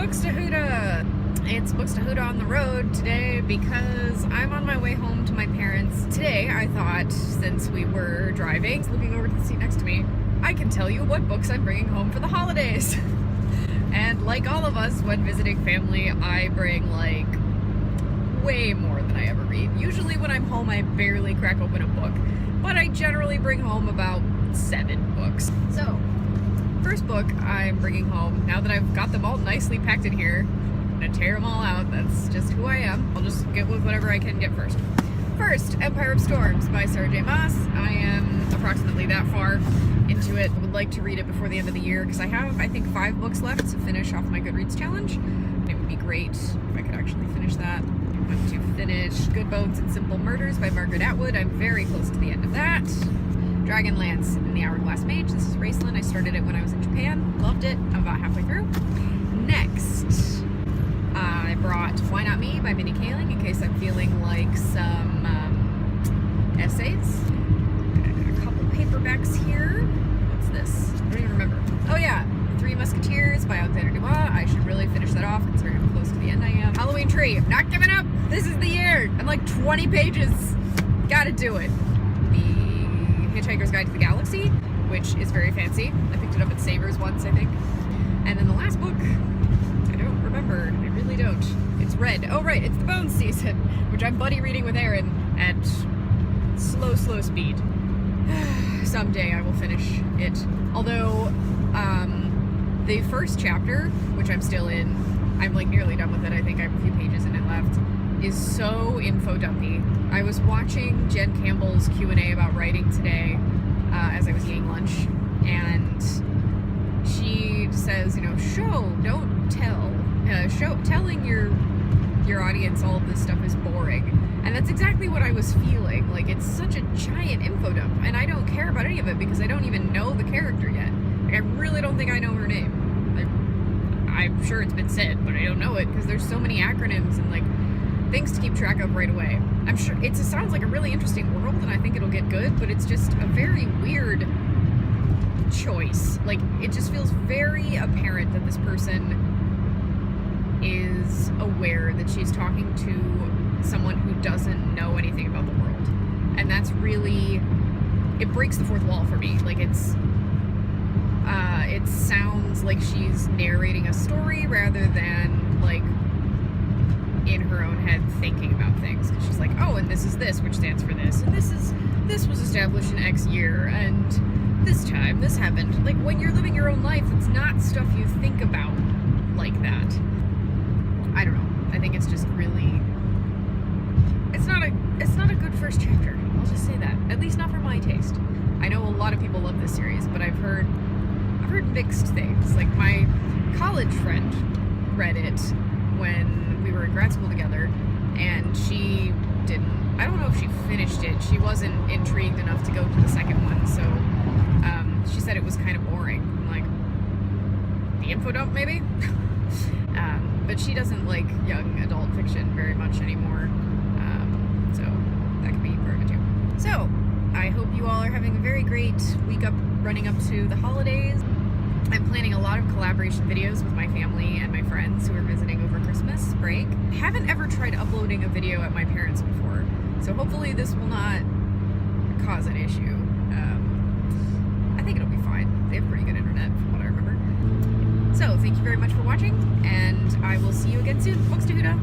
Buxtehude! It's Buxtehude on the road today because I'm on my way home to my parents. Today, I thought, since we were driving, looking over to the seat next to me, I can tell you what books I'm bringing home for the holidays. And like all of us, when visiting family, I bring, like, way more than I ever read. Usually when I'm home, I barely crack open a book, but I generally bring home about 7 books. So, first book I'm bringing home, now that I've got them all nicely packed in here, I'm gonna tear them all out. That's just who I am. I'll just get with whatever I can get first. First, Empire of Storms by Sarah J. Maas. I am approximately that far into it. I would like to read it before the end of the year because I have, I think, 5 books left to finish off my Goodreads challenge. It would be great if I could actually finish that. I want to finish Good Bones and Simple Murders by Margaret Atwood. I'm very close to the end of that. Dragonlance and the Hourglass Mage. This is Raceland. I started it when I was in Japan. Loved it. I'm about halfway through. Next, I brought Why Not Me by Minnie Kaling in case I'm feeling like some essays. A couple paperbacks here. What's this? I don't even remember. Oh yeah, Three Musketeers by Alexander Dumas. I should really finish that off considering how close to the end I am. Halloween Tree. I'm not giving up. This is the year. I'm like 20 pages. Gotta do it. The Hitchhiker's Guide to the Galaxy, which is very fancy. I picked it up at Savers once, I think. And then the last book, I don't remember. I really don't. It's Red. Oh right, it's the Bones season, which I'm buddy reading with Aaron at slow speed. Someday I will finish it. Although, the first chapter, which I'm still in, I'm like nearly done with it. I think I have a few pages in it left, is so info dumpy. I was watching Jen Campbell's Q&A about writing today as I was eating lunch, and she says, you know, show, don't tell. Telling your audience all of this stuff is boring. And that's exactly what I was feeling. Like, it's such a giant info dump, and I don't care about any of it because I don't even know the character yet. Like, I really don't think I know her name. I'm sure it's been said, but I don't know it because there's so many acronyms and, like, things to keep track of right away. I'm sure it sounds like a really interesting world, and I think it'll get good, but it's just a very weird choice. Like, it just feels very apparent that this person is aware that she's talking to someone who doesn't know anything about the world. And that's really, it breaks the fourth wall for me. Like, it sounds like she's narrating a story rather than, like, in her own head thinking about things. Because she's like, oh, and this is this, which stands for this, and this was established in X year, and this time this happened. Like, when you're living your own life, it's not stuff you think about like that. I don't know. I think it's just really, it's not a good first chapter. I'll just say that. At least not for my taste. I know a lot of people love this series, but I've heard mixed things. Like, my college friend read it when we were in grad school together, and she didn't, I don't know if she finished it. She wasn't intrigued enough to go to the second one, so she said it was kind of boring. I'm like, the info dump maybe? But she doesn't like young adult fiction very much anymore, so that could be part of it too. So, I hope you all are having a very great week running up to the holidays. I'm planning a lot of collaboration videos with my family and my friends who are visiting over Christmas break. I haven't ever tried uploading a video at my parents' before, so hopefully this will not cause an issue. I think it'll be fine. They have pretty good internet from what I remember. So, thank you very much for watching, and I will see you again soon. Buxtehude!